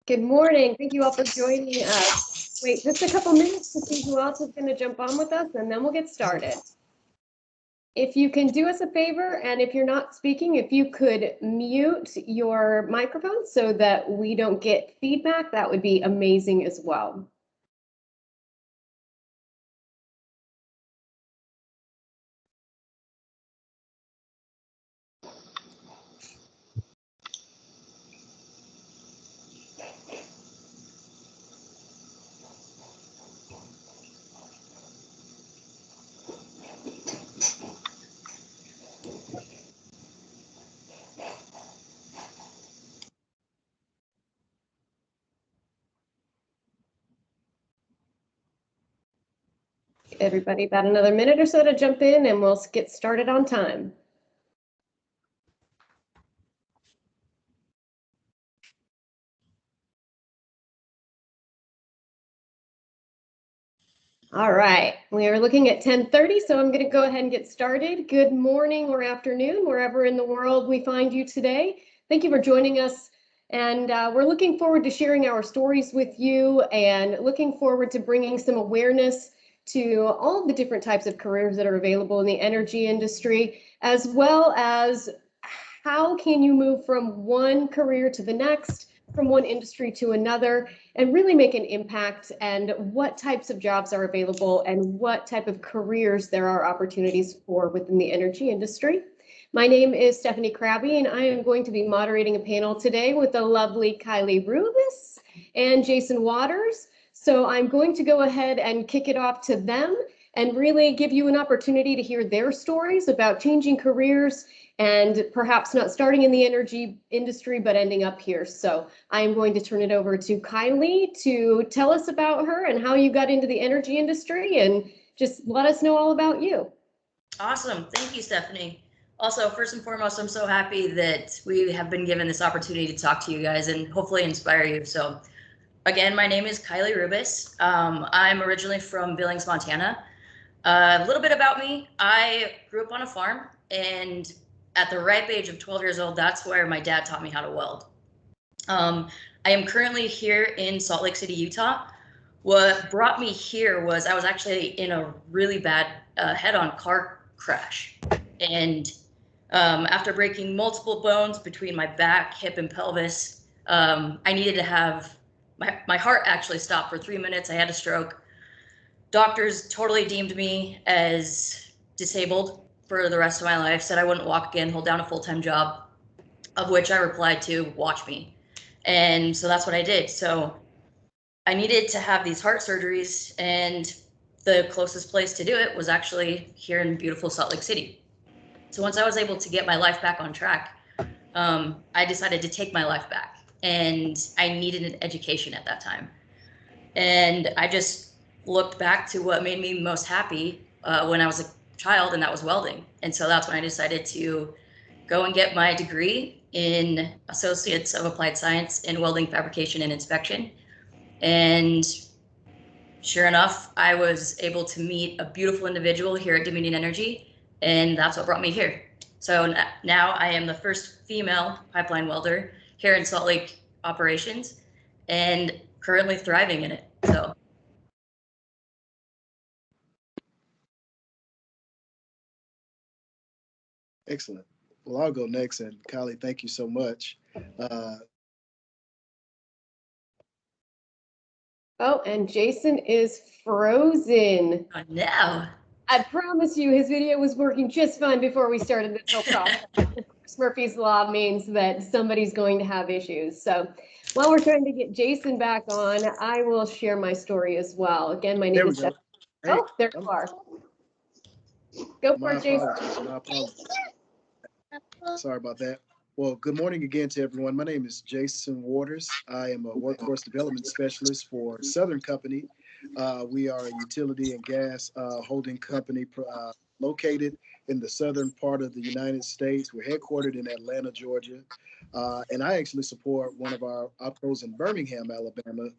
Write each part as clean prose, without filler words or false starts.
Good morning. Thank you all for joining us. Wait just a couple minutes to see who else is going to jump on with us, and then we'll get started. If you can do us a favor, and if you're not speaking, if you could mute your microphone so that we don't get feedback, that would be amazing as well. Everybody about another minute or so to jump in, and we'll get started on time. All right, we are looking at 10:30, so I'm going to go ahead and get started. Good morning or afternoon, wherever in the world we find you today. Thank you for joining us, and we're looking forward to sharing our stories with you and looking forward to bringing some awareness to all the different types of careers that are available in the energy industry, as well as how can you move from one career to the next, from one industry to another, and really make an impact, and what types of jobs are available and what type of careers there are opportunities for within the energy industry. My name is Stephanie Crabb, and I am going to be moderating a panel today with the lovely Kylie Rubis and Jason Waters. So I'm going to go ahead and kick it off to them and really give you an opportunity to hear their stories about changing careers and perhaps not starting in the energy industry, but ending up here. So I'm going to turn it over to Kylie to tell us about her and how you got into the energy industry, and just let us know all about you. Awesome. Thank you, Stephanie. Also, first and foremost, I'm so happy that we have been given this opportunity to talk to you guys and hopefully inspire you. So again, my name is Kylie Rubis. I'm originally from Billings, Montana. A little bit about me. I grew up on a farm, and at the ripe age of 12 years old, that's where my dad taught me how to weld. I am currently here in Salt Lake City, Utah. What brought me here was I was actually in a really bad head-on car crash. And after breaking multiple bones between my back, hip, and pelvis, I needed to have, my heart actually stopped for 3 minutes. I had a stroke. Doctors totally deemed me as disabled for the rest of my life, said I wouldn't walk again, hold down a full-time job, of which I replied to, watch me. And so that's what I did. So I needed to have these heart surgeries, and the closest place to do it was actually here in beautiful Salt Lake City. So once I was able to get my life back on track, I decided to take my life back, and I needed an education at that time. And I just looked back to what made me most happy when I was a child, and that was welding. And so that's when I decided to go and get my degree in Associates of Applied Science in Welding, Fabrication, and Inspection. And sure enough, I was able to meet a beautiful individual here at Dominion Energy, and that's what brought me here. So now I am the first female pipeline welder here in Salt Lake operations, and currently thriving in it. So. Excellent. Well, I'll go next, and Kylie, thank you so much. Oh, and Jason is frozen. Oh, no. I promise you his video was working just fine before we started this whole process. Of course, Murphy's Law means that somebody's going to have issues. So while we're trying to get Jason back on, I will share my story as well. Again, my name is Stephanie. Hey, oh, there you are. Go for it, Jason. My apologies. Sorry about that. Well, good morning again to everyone. My name is Jason Waters. I am a workforce development specialist for Southern Company. We are a utility and gas holding company located in the southern part of the United States. We're headquartered in Atlanta, Georgia. And I actually support one of our opcos in Birmingham, Alabama,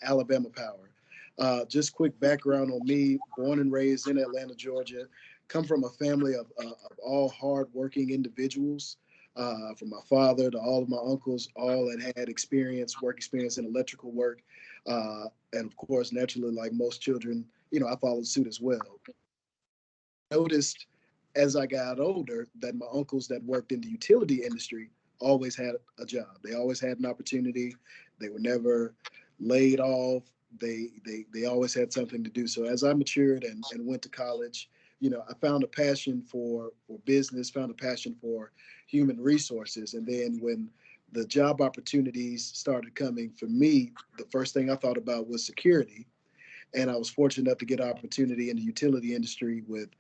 Alabama Power. Just quick background on me, born and raised in Atlanta, Georgia. Come from a family of all hardworking individuals. from my father to all of my uncles, all that had work experience in electrical work. And of course, naturally, like most children, I followed suit as well. Noticed as I got older that my uncles that worked in the utility industry always had a job. They always had an opportunity. They were never laid off. They always had something to do. So as I matured and went to college, I found a passion for business, found a passion for human resources. And then when the job opportunities started coming for me, the first thing I thought about was security. And I was fortunate enough to get an opportunity in the utility industry with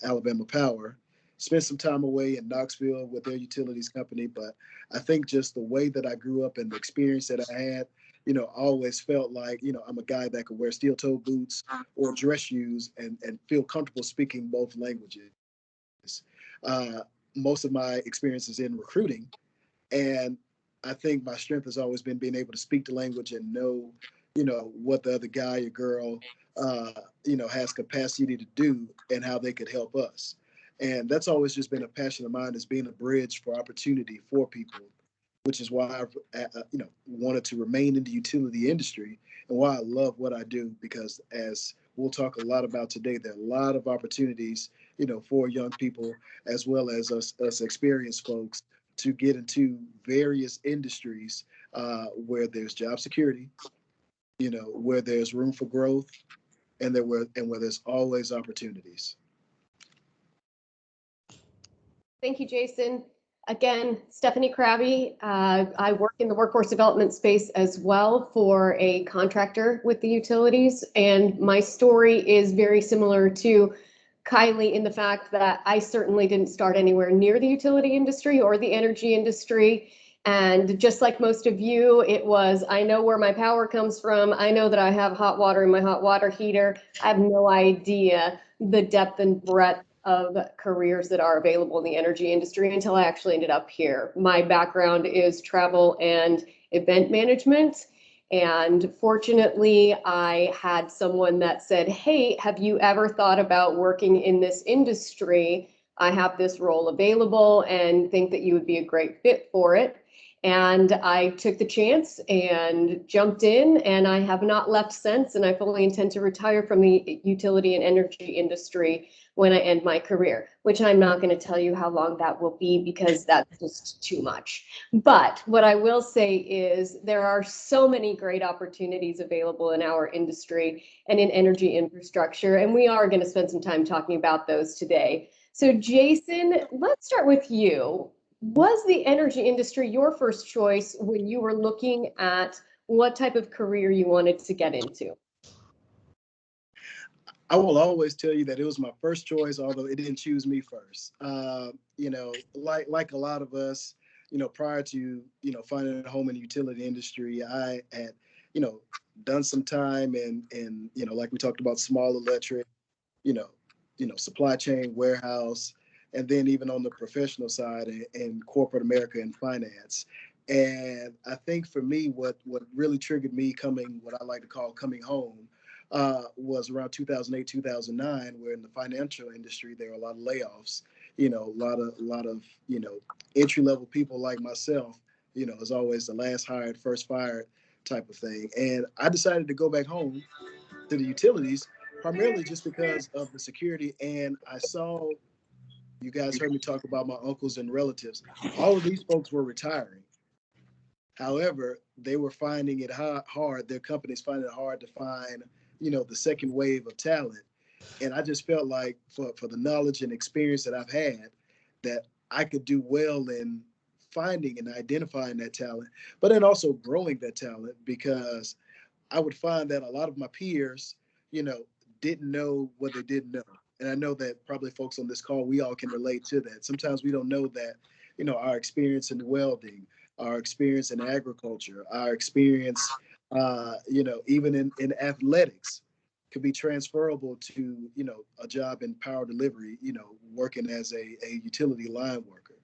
Alabama Power. Spent some time away in Knoxville with their utilities company, but I think just the way that I grew up and the experience that I had, I always felt like, I'm a guy that could wear steel-toe boots or dress shoes and feel comfortable speaking both languages. Uh, Most of my experiences in recruiting, and I think my strength has always been being able to speak the language and know, what the other guy or girl, has capacity to do and how they could help us. And that's always just been a passion of mine, is being a bridge for opportunity for people, which is why I've wanted to remain in the utility industry and why I love what I do, because as we'll talk a lot about today, there are a lot of opportunities, for young people as well as us experienced folks to get into various industries where there's job security, where there's room for growth, and where there's always opportunities. Thank you, Jason. Again, Stephanie Crabby. I work in the workforce development space as well for a contractor with the utilities. And my story is very similar to Kylie in the fact that I certainly didn't start anywhere near the utility industry or the energy industry. And just like most of you, it was, I know where my power comes from. I know that I have hot water in my hot water heater. I have no idea the depth and breadth of careers that are available in the energy industry until I actually ended up here. My background is travel and event management. And fortunately, I had someone that said, hey, have you ever thought about working in this industry? I have this role available and think that you would be a great fit for it. And I took the chance and jumped in, and I have not left since. And I fully intend to retire from the utility and energy industry when I end my career, which I'm not going to tell you how long that will be because that's just too much. But what I will say is there are so many great opportunities available in our industry and in energy infrastructure, and we are going to spend some time talking about those today. So Jason, let's start with you. Was the energy industry your first choice when you were looking at what type of career you wanted to get into? I will always tell you that it was my first choice, although it didn't choose me first. Like a lot of us, prior to finding a home in the utility industry, I had done some time in like we talked about, small electric, you know, supply chain, warehouse, and then even on the professional side in corporate America and finance. And I think for me, what really triggered me what I like to call coming home, was around 2008, 2009, where in the financial industry there were a lot of layoffs. A lot of entry level people like myself. As always, the last hired, first fired type of thing. And I decided to go back home to the utilities, primarily just because of the security. And I saw, you guys heard me talk about my uncles and relatives. All of these folks were retiring. However, they were finding it hard. Their companies finding it hard to find, the second wave of talent. And I just felt like for the knowledge and experience that I've had, that I could do well in finding and identifying that talent, but then also growing that talent, because I would find that a lot of my peers, you know, didn't know what they didn't know. And I know that probably folks on this call, we all can relate to that. Sometimes we don't know that, our experience in welding, our experience in agriculture, our experience, even in athletics could be transferable to, a job in power delivery, working as a utility line worker,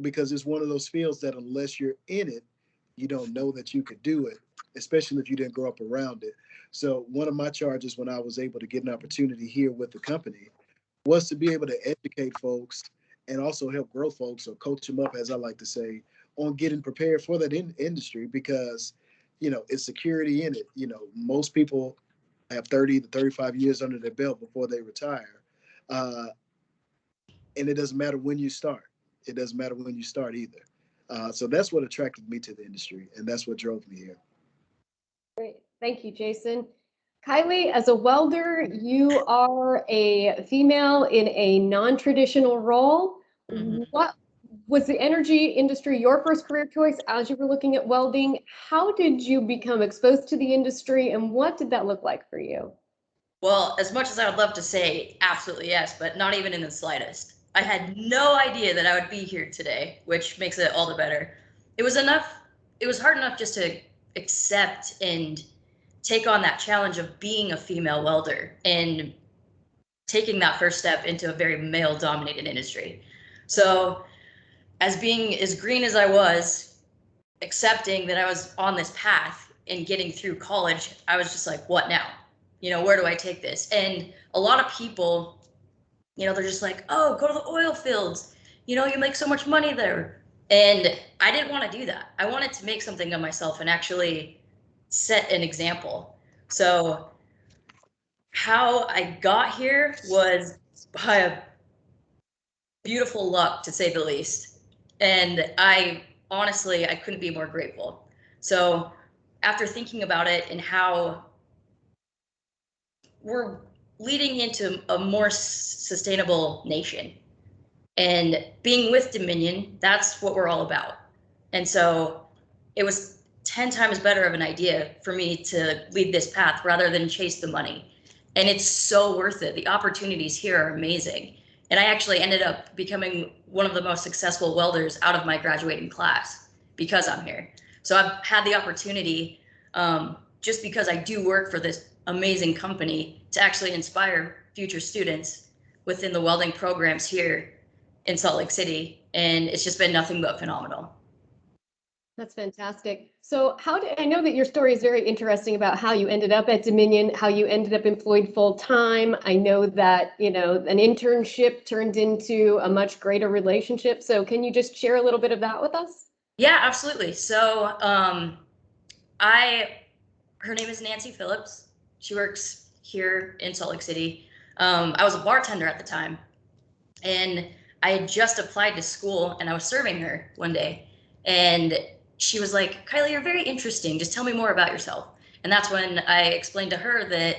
because it's one of those fields that unless you're in it, you don't know that you could do it, especially if you didn't grow up around it. So one of my charges when I was able to get an opportunity here with the company was to be able to educate folks and also help grow folks or coach them up, as I like to say, on getting prepared for that industry, because, it's security in it. Most people have 30 to 35 years under their belt before they retire. Uh, and it doesn't matter when you start. It doesn't matter when you start either. So that's what attracted me to the industry, and that's what drove me here. Great. Thank you, Jason. Kylie, as a welder, you are a female in a non-traditional role. What was the energy industry your first career choice as you were looking at welding? How did you become exposed to the industry, and what did that look like for you? Well, as much as I would love to say absolutely yes, but not even in the slightest. I had no idea that I would be here today, which makes it all the better. It was hard enough just to accept and take on that challenge of being a female welder and taking that first step into a very male dominated industry. So, as being as green as I was, accepting that I was on this path and getting through college, I was just like, what now? Where do I take this? And a lot of people, they're just like, oh, go to the oil fields. You make so much money there. And I didn't want to do that. I wanted to make something of myself and actually set an example. So how I got here was by a beautiful luck, to say the least. And honestly, I couldn't be more grateful. So after thinking about it and how we're leading into a more sustainable nation and being with Dominion, that's what we're all about. And so it was 10 times better of an idea for me to lead this path rather than chase the money. And it's so worth it. The opportunities here are amazing. And I actually ended up becoming one of the most successful welders out of my graduating class because I'm here. So I've had the opportunity, just because I do work for this amazing company, to actually inspire future students within the welding programs here in Salt Lake City. And it's just been nothing but phenomenal. That's fantastic. So I know that your story is very interesting about how you ended up at Dominion, how you ended up employed full time. I know that, an internship turned into a much greater relationship. So can you just share a little bit of that with us? Yeah, absolutely. So her name is Nancy Phillips. She works here in Salt Lake City. I was a bartender at the time, and I had just applied to school, and I was serving her one day, and she was like, Kylie, you're very interesting. Just tell me more about yourself. And that's when I explained to her that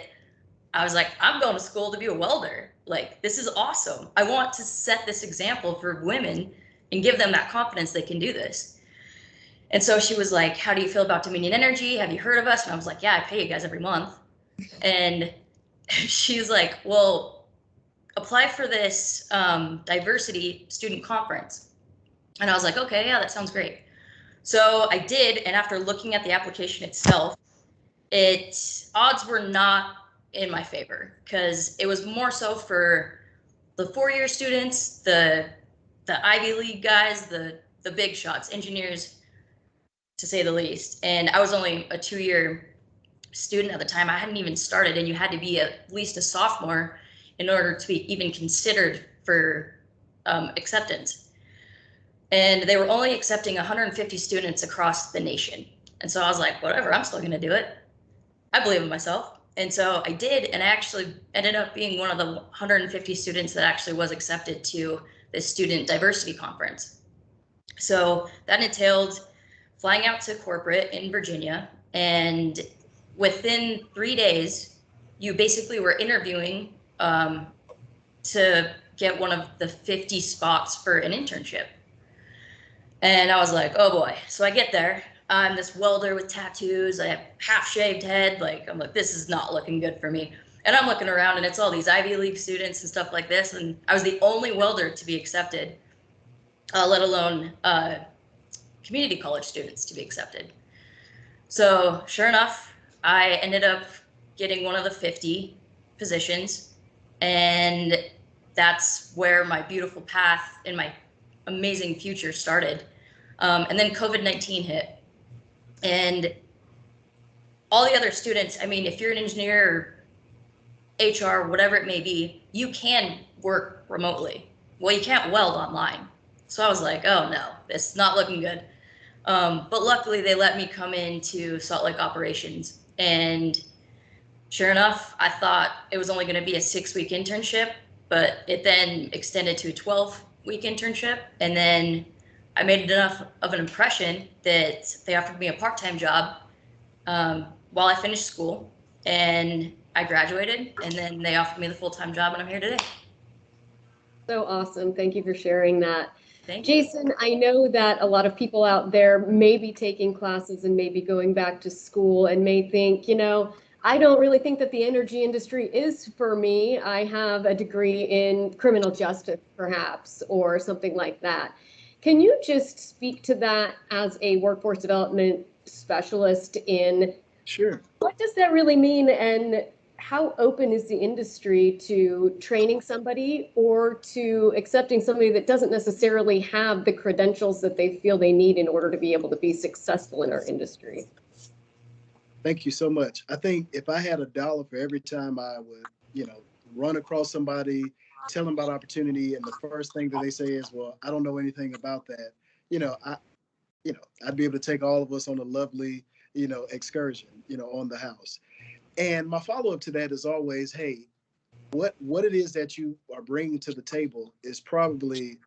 I was like, I'm going to school to be a welder. Like, this is awesome. I want to set this example for women and give them that confidence they can do this. And so she was like, how do you feel about Dominion Energy? Have you heard of us? And I was like, yeah, I pay you guys every month. And she's like, well, apply for this diversity student conference. And I was like, okay, yeah, that sounds great. So I did, and after looking at the application itself, odds were not in my favor, because it was more so for the four-year students, the Ivy League guys, the big shots, engineers, to say the least. And I was only a 2-year student at the time. I hadn't even started, and you had to be at least a sophomore in order to be even considered for acceptance. And they were only accepting 150 students across the nation. And so I was like, whatever, I'm still going to do it. I believe in myself. And so I did, and I actually ended up being one of the 150 students that actually was accepted to this student diversity conference. So that entailed flying out to corporate in Virginia, and within 3 days, you basically were interviewing to get one of the 50 spots for an internship. And I was like, oh boy. So I get there. I'm this welder with tattoos. I have half-shaved head. I'm like, this is not looking good for me. And I'm looking around, and it's all these Ivy League students and stuff like this. And I was the only welder to be accepted, let alone community college students to be accepted. So sure enough, I ended up getting one of the 50 positions. And that's where my beautiful path and my amazing future started. And then COVID-19 hit. And all the other students, I mean, if you're an engineer or HR, whatever it may be, you can work remotely. well, you can't weld online. So I was like, oh no, it's not looking good. But luckily they let me come into Salt Lake operations, and sure enough, I thought it was only going to be a 6-week internship, but it then extended to a 12-week internship. And then I made enough of an impression that they offered me a part-time job while I finished school, and I graduated, and then they offered me the full-time job, and I'm here today. So awesome. Thank you for sharing that. Thank you. Jason, I know that a lot of people out there may be taking classes and maybe going back to school and may think, I don't really think that the energy industry is for me. I have a degree in criminal justice, perhaps, or something like that. Can you just speak to that as a workforce development specialist in Sure. what does that really mean, and how open is the industry to training somebody or to accepting somebody that doesn't necessarily have the credentials that they feel they need in order to be able to be successful in our industry? Thank you so much. I think if I had $1 for every time I would, run across somebody, tell them about opportunity, and the first thing that they say is, well, I don't know anything about that, I'd be able to take all of us on a lovely, excursion, on the house. And my follow-up to that is always, hey, what it is that you are bringing to the table is probably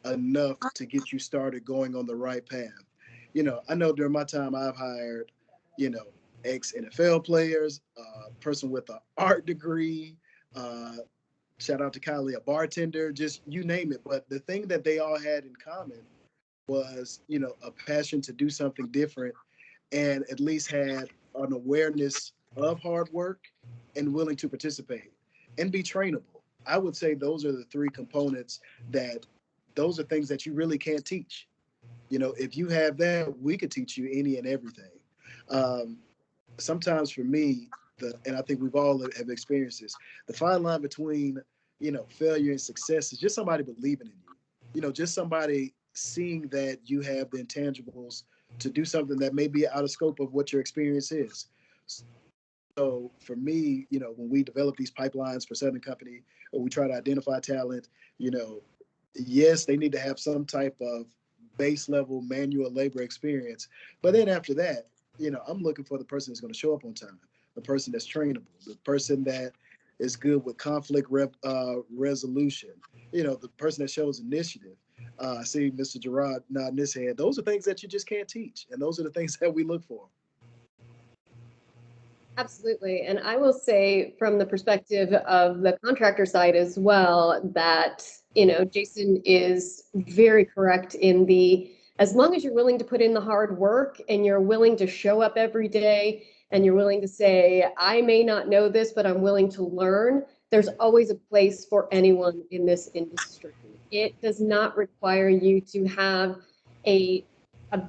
enough to get you started going on the right path. I know during my time I've hired, ex-NFL players, person with an art degree, shout out to Kylie, a bartender, just you name it. But the thing that they all had in common was, a passion to do something different, and at least had an awareness of hard work and willing to participate and be trainable. I would say those are the 3 components those are things that you really can't teach. If you have that, we could teach you any and everything. Sometimes for me, and I think we've all have experienced this, the fine line between, failure and success is just somebody believing in you, just somebody seeing that you have the intangibles to do something that may be out of scope of what your experience is. So for me, when we develop these pipelines for Southern Company, or we try to identify talent, yes, they need to have some type of base level manual labor experience. But then after that, I'm looking for the person that's going to show up on time, the person that's trainable, the person that is good with conflict resolution, the person that shows initiative. I see Mr. Gerard nodding his head. Those are things that you just can't teach. And those are the things that we look for. Absolutely. And I will say from the perspective of the contractor side as well, that, Jason is very correct in as long as you're willing to put in the hard work and you're willing to show up every day and you're willing to say, I may not know this, but I'm willing to learn, there's always a place for anyone in this industry. It does not require you to have a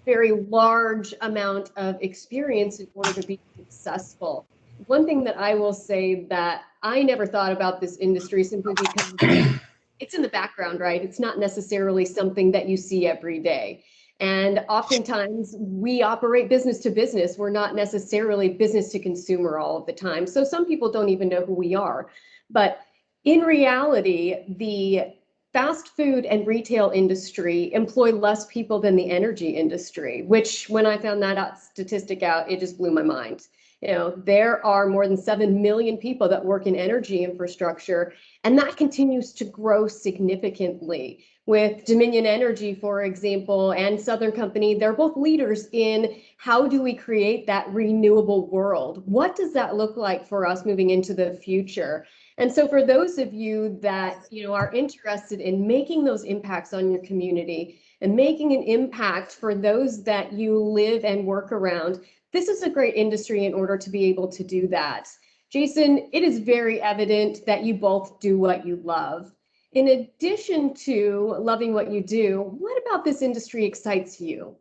very large amount of experience in order to be successful. One thing that I will say that I never thought about this industry simply because it's in the background, right? It's not necessarily something that you see every day. And oftentimes we operate business to business. We're not necessarily business to consumer all of the time. So some people don't even know who we are. But in reality, the fast food and retail industry employ less people than the energy industry, which when I found that statistic out, it just blew my mind. There are more than 7 million people that work in energy infrastructure, and that continues to grow significantly. With Dominion Energy, for example, and Southern Company, they're both leaders in how do we create that renewable world? What does that look like for us moving into the future? And so for those of you that are interested in making those impacts on your community and making an impact for those that you live and work around, this is a great industry in order to be able to do that. Jason, it is very evident that you both do what you love. In addition to loving what you do, what about this industry excites you?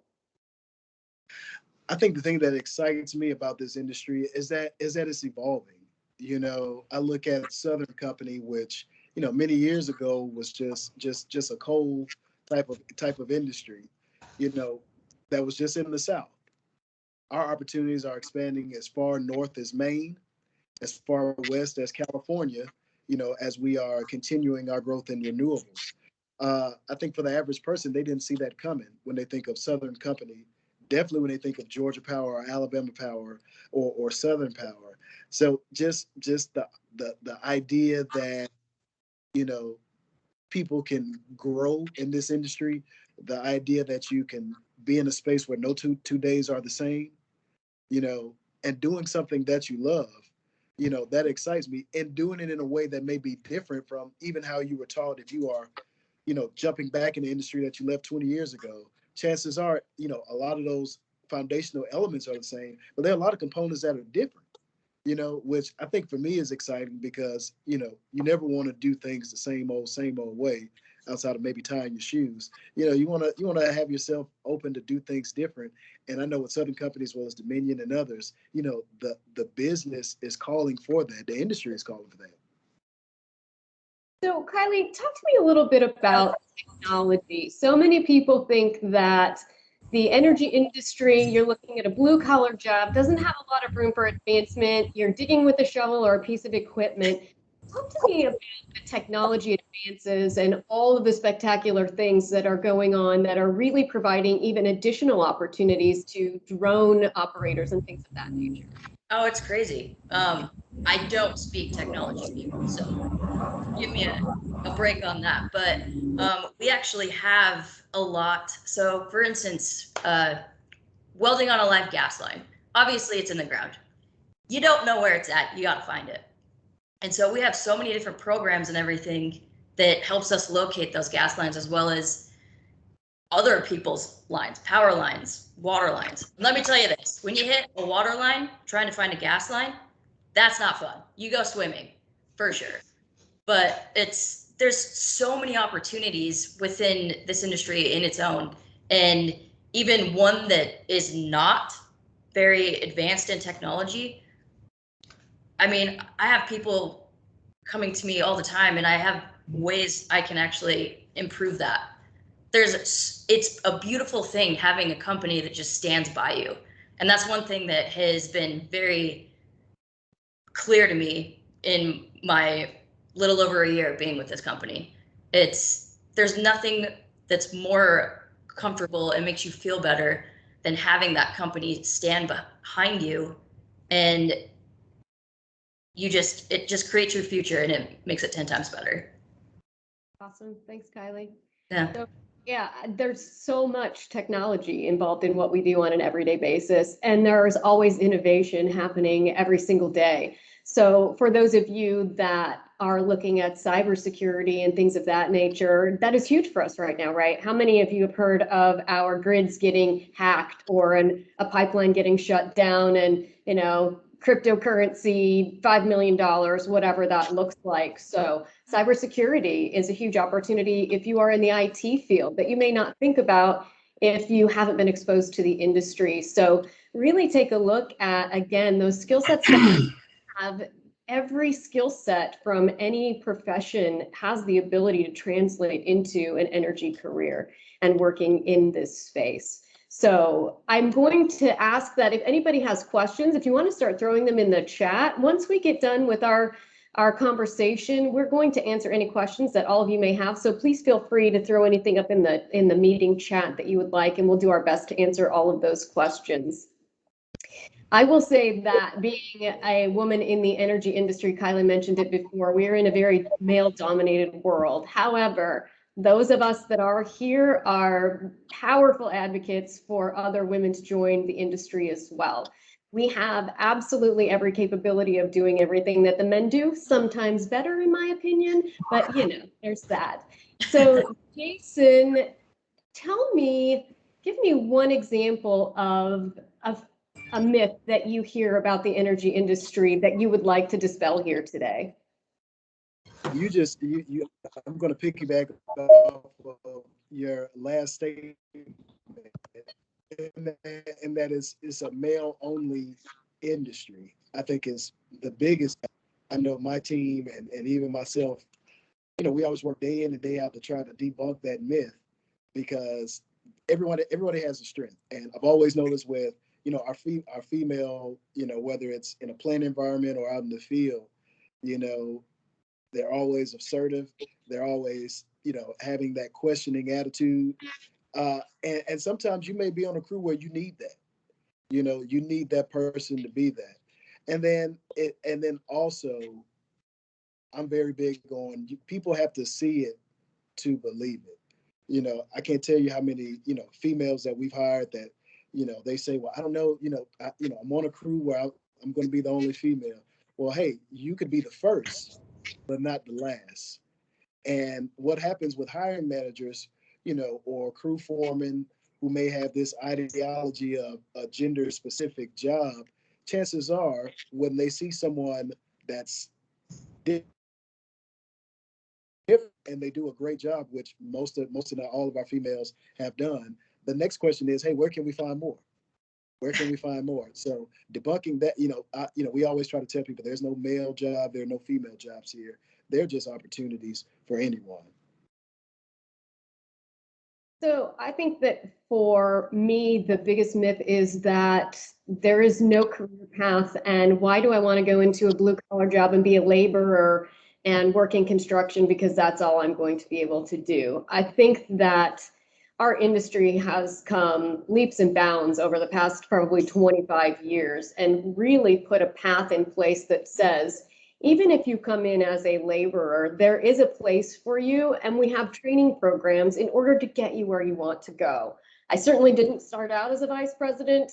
I think the thing that excites me about this industry is that it's evolving. I look at Southern Company, which many years ago was just a coal type of industry, that was just in the South. Our opportunities are expanding as far north as Maine, as far west as California, as we are continuing our growth in renewables. I think for the average person, they didn't see that coming when they think of Southern Company. Definitely when they think of Georgia Power or Alabama Power or Southern Power. So just the idea that, you know, people can grow in this industry, the idea that you can be in a space where no two days are the same, you know, and doing something that you love, you know, that excites me, and doing it in a way that may be different from even how you were taught. If you are, you know, jumping back in the industry that you left 20 years ago, chances are, you know, a lot of those foundational elements are the same, but there are a lot of components that are different, you know, which I think for me is exciting because, you know, you never want to do things the same old way outside of maybe tying your shoes. You know, you want to have yourself open to do things different. And I know with Southern companies, as well as Dominion and others, you know, the business is calling for that. The industry is calling for that. So, Kylie, talk to me a little bit about technology. So many people think that the energy industry, you're looking at a blue collar job, doesn't have a lot of room for advancement. You're digging with a shovel or a piece of equipment. Talk to me about the technology advances and all of the spectacular things that are going on that are really providing even additional opportunities to drone operators and things of that nature. Oh, it's crazy. I don't speak technology, people, so give me a break on that. But we actually have a lot. So, for instance, welding on a live gas line. Obviously, it's in the ground. You don't know where it's at. You got to find it. And so we have so many different programs and everything that helps us locate those gas lines, as well as other people's lines, power lines, water lines. Let me tell you this, when you hit a water line trying to find a gas line, that's not fun. You go swimming for sure. But there's so many opportunities within this industry in its own. And even one that is not very advanced in technology. I mean, I have people coming to me all the time, and I have ways I can actually improve that. It's a beautiful thing having a company that just stands by you. And that's one thing that has been very clear to me in my little over a year of being with this company. There's nothing that's more comfortable and makes you feel better than having that company stand behind you, and it just creates your future, and it makes it 10 times better. Awesome. Thanks, Kylie. Yeah. So, yeah, there's so much technology involved in what we do on an everyday basis, and there's always innovation happening every single day. So for those of you that are looking at cybersecurity and things of that nature, that is huge for us right now, right? How many of you have heard of our grids getting hacked or a pipeline getting shut down and, you know, cryptocurrency, $5 million, whatever that looks like. So cybersecurity is a huge opportunity if you are in the IT field that you may not think about if you haven't been exposed to the industry. So really take a look at, again, those skill sets that we have. Every skill set from any profession has the ability to translate into an energy career and working in this space. So I'm going to ask that if anybody has questions, if you want to start throwing them in the chat. Once we get done with our conversation, we're going to answer any questions that all of you may have. So please feel free to throw anything up in the meeting chat that you would like, and we'll do our best to answer all of those questions. I will say that being a woman in the energy industry, Kylie mentioned it before, we are in a very male-dominated world. However, those of us that are here are powerful advocates for other women to join the industry as well. We have absolutely every capability of doing everything that the men do, sometimes better in my opinion, but you know, there's that. So Jason, give me one example of a myth that you hear about the energy industry that you would like to dispel here today. I'm going to piggyback off of your last statement, and that is it's a male only industry. I think is the biggest. I know my team and even myself, you know, we always work day in and day out to try to debunk that myth, because everybody has a strength. And I've always noticed with, you know, our female, you know, whether it's in a plant environment or out in the field, you know, they're always assertive. They're always having that questioning attitude. And sometimes you may be on a crew where you need that. You need that person to be that. And then also, I'm very big on people have to see it to believe it. I can't tell you how many, females that we've hired that, they say, well, I don't know, I'm on a crew where I'm going to be the only female. Well, hey, you could be the first, but not the last. And what happens with hiring managers, or crew foremen who may have this ideology of a gender specific job, chances are when they see someone that's different and they do a great job, which most of not all of our females have done, the next question is, hey, where can we find more? Where can we find more? So debunking that, we always try to tell people there's no male job, there are no female jobs here. They're just opportunities for anyone. So I think that for me, the biggest myth is that there is no career path. And why do I want to go into a blue collar job and be a laborer and work in construction because that's all I'm going to be able to do? I think that our industry has come leaps and bounds over the past probably 25 years and really put a path in place that says, even if you come in as a laborer, there is a place for you, and we have training programs in order to get you where you want to go. I certainly didn't start out as a vice president.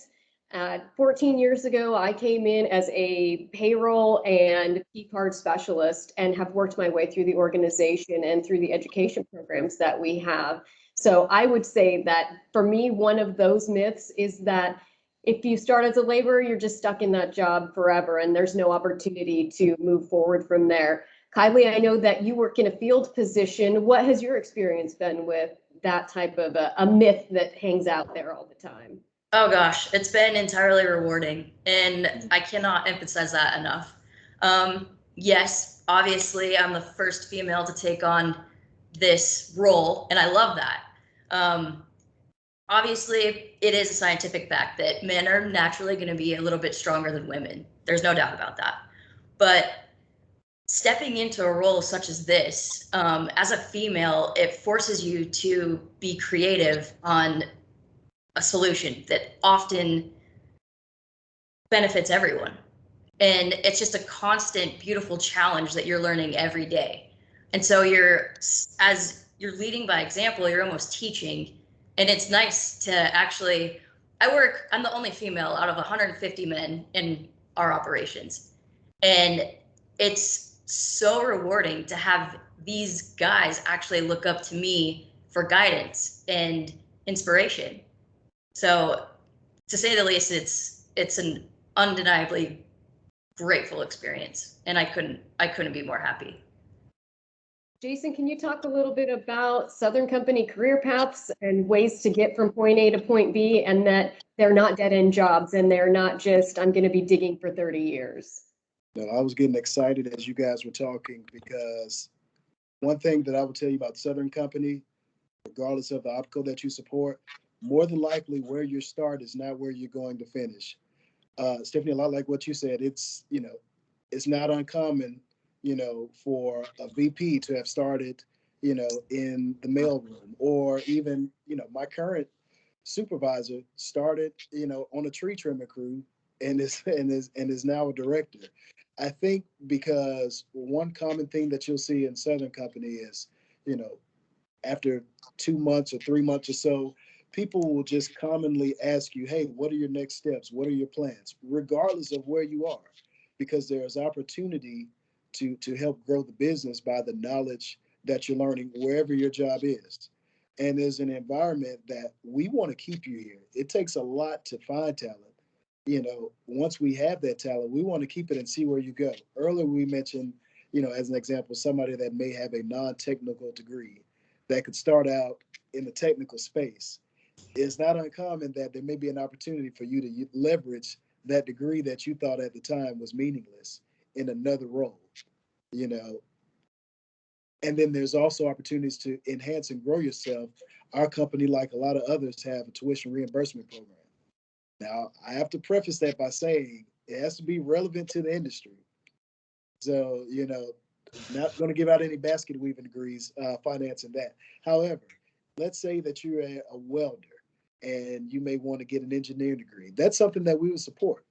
14 years ago, I came in as a payroll and P card specialist and have worked my way through the organization and through the education programs that we have. So I would say that for me, one of those myths is that if you start as a laborer, you're just stuck in that job forever and there's no opportunity to move forward from there. Kylie, I know that you work in a field position. What has your experience been with that type of a myth that hangs out there all the time? Oh gosh, it's been entirely rewarding, and I cannot emphasize that enough. Yes, obviously, I'm the first female to take on this role, and I love that. Obviously, it is a scientific fact that men are naturally going to be a little bit stronger than women. There's no doubt about that. But stepping into a role such as this, as a female, it forces you to be creative on a solution that often benefits everyone. And it's just a constant, beautiful challenge that you're learning every day. And so as you're leading by example, you're almost teaching. And it's nice to actually, I'm the only female out of 150 men in our operations. And it's so rewarding to have these guys actually look up to me for guidance and inspiration. So to say the least, it's an undeniably grateful experience, and I couldn't be more happy. Jason, can you talk a little bit about Southern Company career paths and ways to get from point A to point B, and that they're not dead-end jobs and they're not just, I'm going to be digging for 30 years? No, I was getting excited as you guys were talking, because one thing that I will tell you about Southern Company, regardless of the opco that you support, more than likely where you start is not where you're going to finish. Stephanie, a lot like what you said, it's not uncommon, for a VP to have started, in the mailroom, or even, my current supervisor started, on a tree trimming crew and is now a director. I think because one common thing that you'll see in Southern Company is, after 2 months or 3 months or so, people will just commonly ask you, hey, what are your next steps? What are your plans? Regardless of where you are, because there's opportunity to help grow the business by the knowledge that you're learning wherever your job is. And there's an environment that we want to keep you here. It takes a lot to find talent. Once we have that talent, we want to keep it and see where you go. Earlier, we mentioned, as an example, somebody that may have a non-technical degree that could start out in the technical space. It's not uncommon that there may be an opportunity for you to leverage that degree that you thought at the time was meaningless in another role, And then there's also opportunities to enhance and grow yourself. Our company, like a lot of others, have a tuition reimbursement program. Now, I have to preface that by saying it has to be relevant to the industry. So, Not going to give out any basket weaving degrees, financing that. However, let's say that you're a welder and you may want to get an engineering degree. That's something that we would support.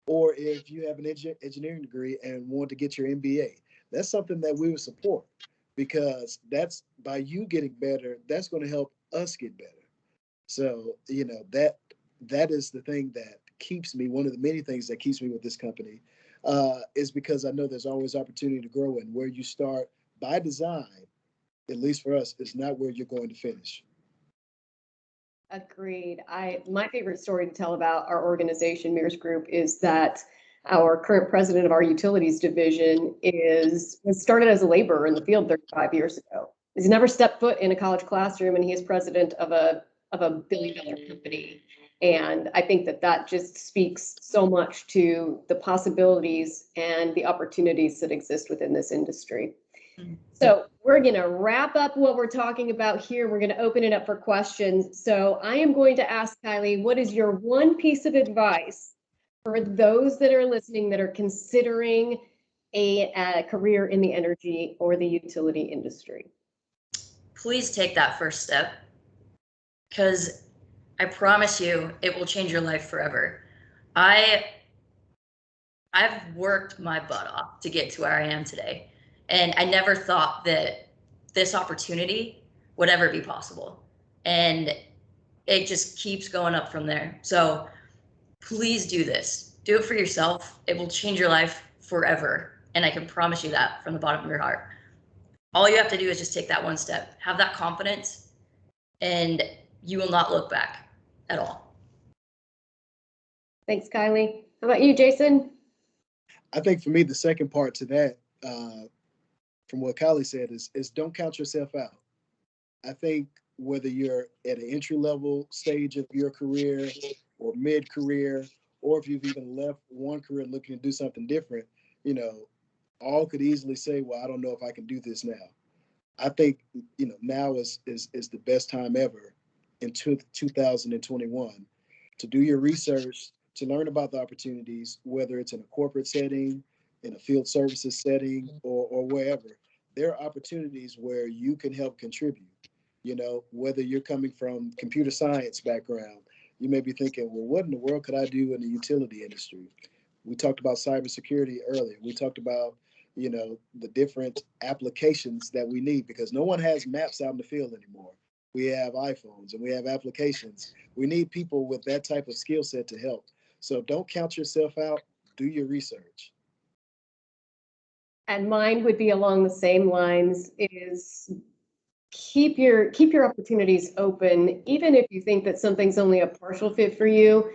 Or if you have an engineering degree and want to get your MBA, that's something that we would support because that's by you getting better, that's going to help us get better. So, that is the thing that keeps me, one of the many things that keeps me with this company, is because I know there's always opportunity to grow, and where you start by design, at least for us, is not where you're going to finish. Agreed. My favorite story to tell about our organization, Mears Group, is that our current president of our utilities division was started as a laborer in the field 35 years ago. He's never stepped foot in a college classroom, and he is president of a billion-dollar company. And I think that just speaks so much to the possibilities and the opportunities that exist within this industry. So we're going to wrap up what we're talking about here. We're going to open it up for questions. So I am going to ask Kylie, what is your one piece of advice for those that are listening that are considering a career in the energy or the utility industry? Please take that first step, because I promise you it will change your life forever. I've worked my butt off to get to where I am today. And I never thought that this opportunity would ever be possible. And it just keeps going up from there. So please do this. Do it for yourself. It will change your life forever. And I can promise you that from the bottom of your heart. All you have to do is just take that one step. Have that confidence, and you will not look back at all. Thanks, Kylie. How about you, Jason? I think for me, the second part to that, from what Kylie said, is don't count yourself out. I think whether you're at an entry level stage of your career or mid career, or if you've even left one career looking to do something different, all could easily say, well, I don't know if I can do this now. I think, now is the best time ever in 2021 to do your research, to learn about the opportunities, whether it's in a corporate setting, in a field services setting, or wherever. There are opportunities where you can help contribute. Whether you're coming from computer science background, you may be thinking, well, what in the world could I do in the utility industry? We talked about cybersecurity earlier. We talked about, the different applications that we need, because no one has maps out in the field anymore. We have iPhones and we have applications. We need people with that type of skill set to help. So don't count yourself out. Do your research. And mine would be along the same lines, is keep your opportunities open. Even if you think that something's only a partial fit for you,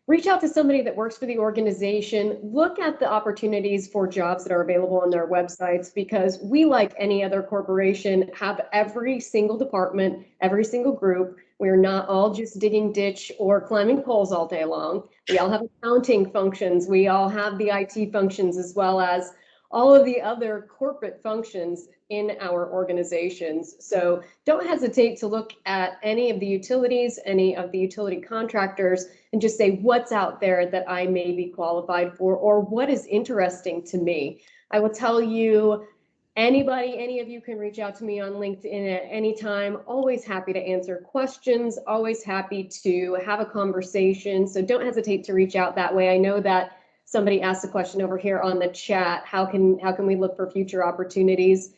reach out to somebody that works for the organization. Look at the opportunities for jobs that are available on their websites, because we, like any other corporation, have every single department, every single group. We're not all just digging ditch or climbing poles all day long. We all have accounting functions. We all have the IT functions, as well as all of the other corporate functions in our organizations. So don't hesitate to look at any of the utilities, any of the utility contractors, and just say, what's out there that I may be qualified for, or what is interesting to me. I will tell you, any of you can reach out to me on LinkedIn at any time. Always happy to answer questions, always happy to have a conversation. So don't hesitate to reach out that way. I know that somebody asked a question over here on the chat. How can we look for future opportunities?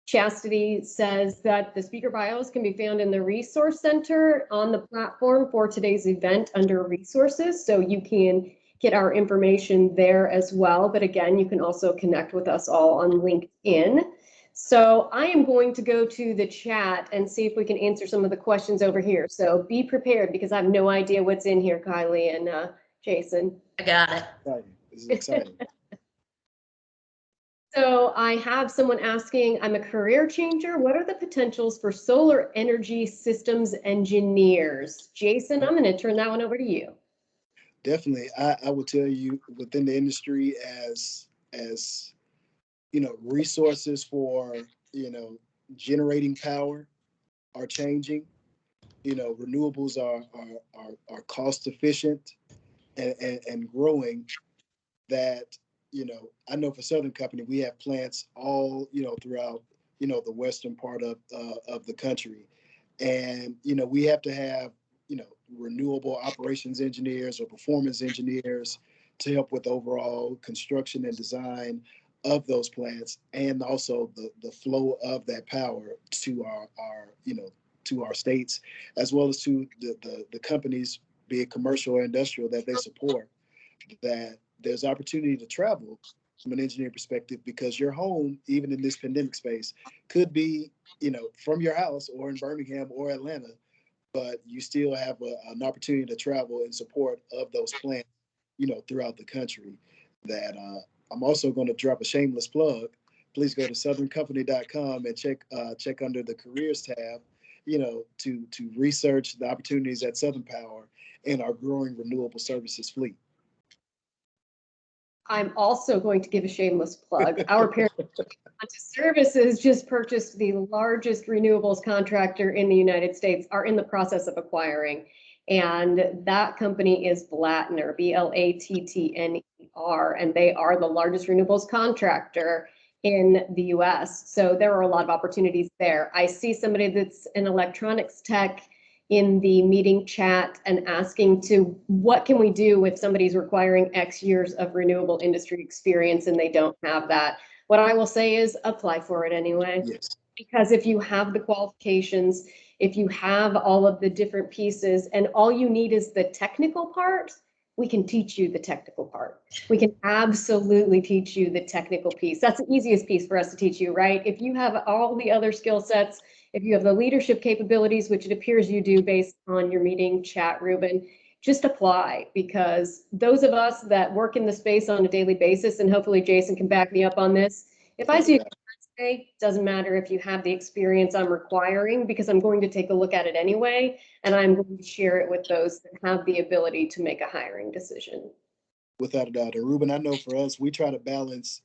Chastity says that the speaker bios can be found in the resource center on the platform for today's event under resources. So you can get our information there as well. But again, you can also connect with us all on LinkedIn. So I am going to go to the chat and see if we can answer some of the questions over here. So be prepared, because I have no idea what's in here, Kylie and Jason. I got it. This is exciting. So I have someone asking, I'm a career changer. What are the potentials for solar energy systems engineers? Jason, I'm going to turn that one over to you. Definitely. I will tell you, within the industry, as resources for, generating power are changing. Renewables are cost efficient and growing, that I know for Southern Company, we have plants all, throughout, the western part of the country. And, we have to have, renewable operations engineers or performance engineers to help with overall construction and design of those plants, and also the flow of that power to to our states, as well as to the companies, be it commercial or industrial, that they support. That there's opportunity to travel from an engineering perspective, because your home, even in this pandemic space, could be, from your house or in Birmingham or Atlanta, but you still have an opportunity to travel in support of those plants, throughout the country. That I'm also going to drop a shameless plug. Please go to southerncompany.com and check under the careers tab, to research the opportunities at Southern Power and our growing renewable services fleet. I'm also going to give a shameless plug. Our parent services just purchased the largest renewables contractor in the United States, are in the process of acquiring. And that company is Blattner, Blattner, and they are the largest renewables contractor in the US. So there are a lot of opportunities there. I see somebody that's an electronics tech in the meeting chat and asking to what can we do if somebody's requiring X years of renewable industry experience and they don't have that. What I will say is apply for it anyway. Yes. Because if you have the qualifications, if you have all of the different pieces and all you need is the technical part, we can teach you the technical part. We can absolutely teach you the technical piece. That's the easiest piece for us to teach you, right? If you have all the other skill sets, if you have the leadership capabilities, which it appears you do based on your meeting chat, Ruben, just apply, because those of us that work in the space on a daily basis, and hopefully Jason can back me up on this, if I see it doesn't matter if you have the experience I'm requiring, because I'm going to take a look at it anyway, and I'm going to share it with those that have the ability to make a hiring decision. Without a doubt. And Ruben, I know for us, we try to balance,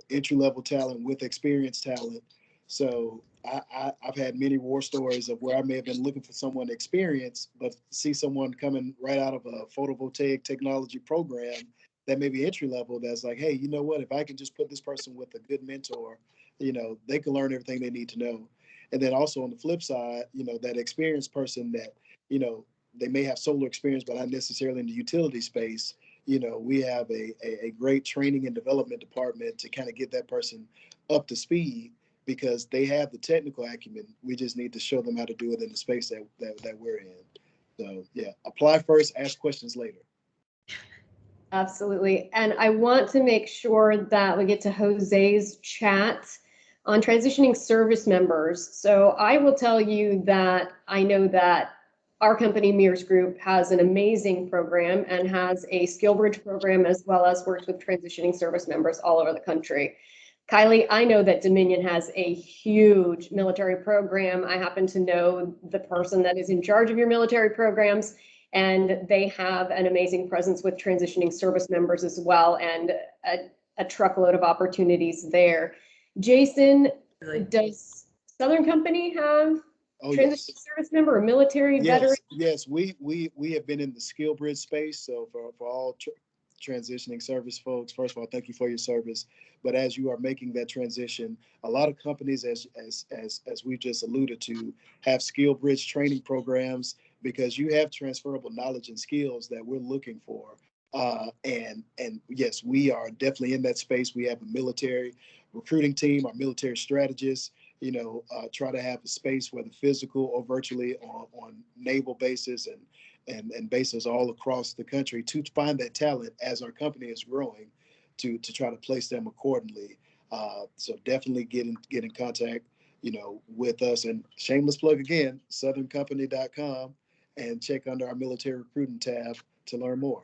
entry-level talent with experienced talent. So I've had many war stories of where I may have been looking for someone experienced, but see someone coming right out of a photovoltaic technology program that may be entry level, that's like, hey, you know what, if I can just put this person with a good mentor, they can learn everything they need to know. And then also on the flip side, that experienced person that, they may have solar experience, but not necessarily in the utility space. We have a great training and development department to kind of get that person up to speed, because they have the technical acumen. We just need to show them how to do it in the space that we're in. So yeah, apply first, ask questions later. Absolutely. And I want to make sure that we get to Jose's chat on transitioning service members. So I will tell you that I know that our company, Mears Group, has an amazing program and has a skill bridge program, as well as works with transitioning service members all over the country. Kylie, I know that Dominion has a huge military program. I happen to know the person that is in charge of your military programs, and they have an amazing presence with transitioning service members as well, and a truckload of opportunities there. Jason, does Southern Company have transitioning service member or military veteran? Yes, we have been in the skill bridge space. So for all transitioning service folks, first of all, thank you for your service. But as you are making that transition, a lot of companies, as we just alluded to, have skill bridge training programs, because you have transferable knowledge and skills that we're looking for. And yes, we are definitely in that space. We have a military recruiting team, our military strategists, try to have a space, whether physical or virtually, on naval bases and bases all across the country, to find that talent as our company is growing, to try to place them accordingly. So definitely get in contact, with us. And shameless plug again, southerncompany.com, and check under our military recruiting tab to learn more.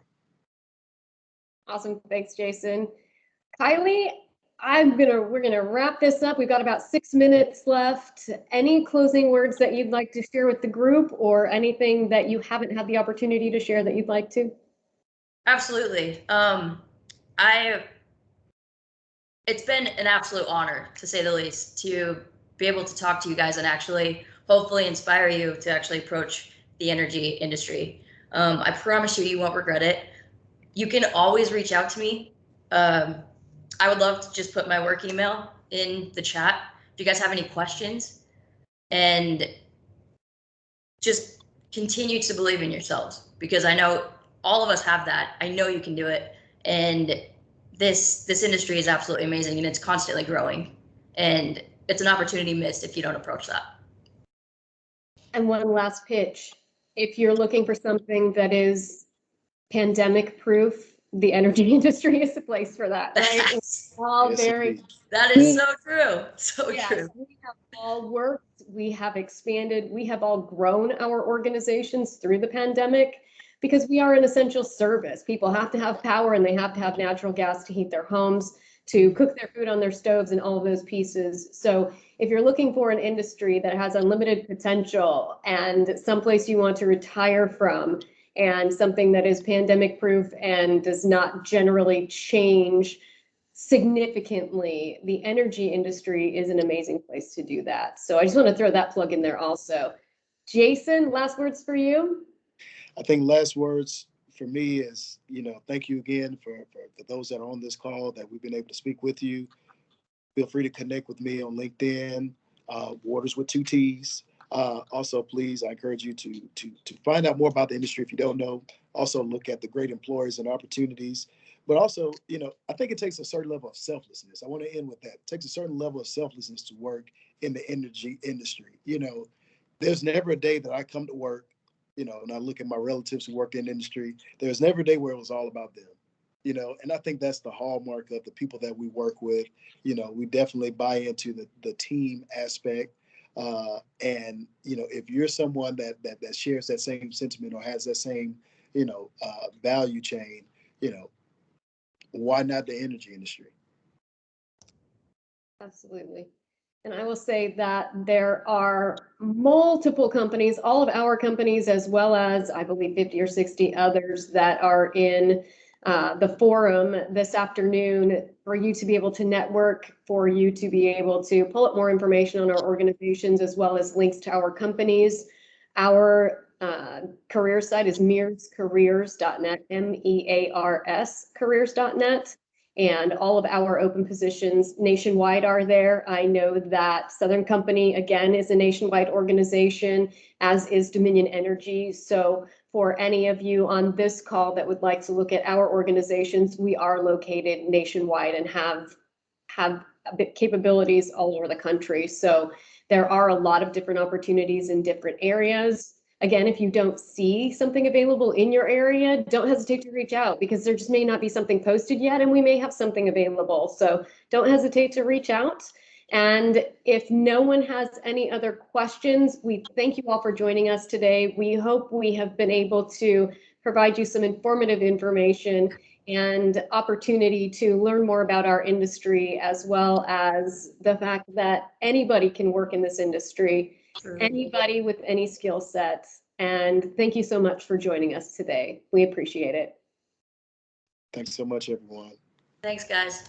Awesome. Thanks, Jason. Kylie, we're gonna wrap this up. We've got about 6 minutes left. Any closing words that you'd like to share with the group, or anything that you haven't had the opportunity to share that you'd like to? Absolutely. It's been an absolute honor, to say the least, to be able to talk to you guys and actually hopefully inspire you to actually approach the energy industry. I promise you, you won't regret it. You can always reach out to me I would love to just put my work email in the chat if you guys have any questions, and just continue to believe in yourselves, because I know all of us have that. I know you can do it. And this industry is absolutely amazing, and it's constantly growing, and it's an opportunity missed if you don't approach that. And one last pitch. If you're looking for something that is pandemic proof, the energy industry is the place for that, right? It's all Yes, very, indeed. That is so true. So yes, true. we have all worked, we have expanded, we have all grown our organizations through the pandemic because we are an essential service. People have to have power and they have to have natural gas to heat their homes, to cook their food on their stoves and all of those pieces. So if you're looking for an industry that has unlimited potential and someplace you want to retire from, and something that is pandemic proof and does not generally change significantly, the energy industry is an amazing place to do that. So I just want to throw that plug in there also. Jason, last words for you? I think last words for me is, thank you again for those that are on this call that we've been able to speak with you. Feel free to connect with me on LinkedIn, Waters with 2 T's. Also, please, I encourage you to find out more about the industry if you don't know. Also, look at the great employers and opportunities. But also, I think it takes a certain level of selflessness. I want to end with that. It takes a certain level of selflessness to work in the energy industry. There's never a day that I come to work, and I look at my relatives who work in the industry. There's never a day where it was all about them. And I think that's the hallmark of the people that we work with. We definitely buy into the team aspect. And if you're someone that shares that same sentiment or has that same value chain, why not the energy industry? Absolutely. And I will say that there are multiple companies, all of our companies, as well as I believe 50 or 60 others that are in the forum this afternoon for you to be able to network, for you to be able to pull up more information on our organizations, as well as links to our companies. Our career site is mearscareers.net, MEARS careers.net. And all of our open positions nationwide are there. I know that Southern Company, again, is a nationwide organization, as is Dominion Energy. So for any of you on this call that would like to look at our organizations, we are located nationwide and have capabilities all over the country. So there are a lot of different opportunities in different areas. Again, if you don't see something available in your area, don't hesitate to reach out, because there just may not be something posted yet and we may have something available. So don't hesitate to reach out. And if no one has any other questions, we thank you all for joining us today. We hope we have been able to provide you some informative information and opportunity to learn more about our industry, as well as the fact that anybody can work in this industry. Anybody with any skill sets. And thank you so much for joining us today. We appreciate it. Thanks so much, everyone. Thanks, guys.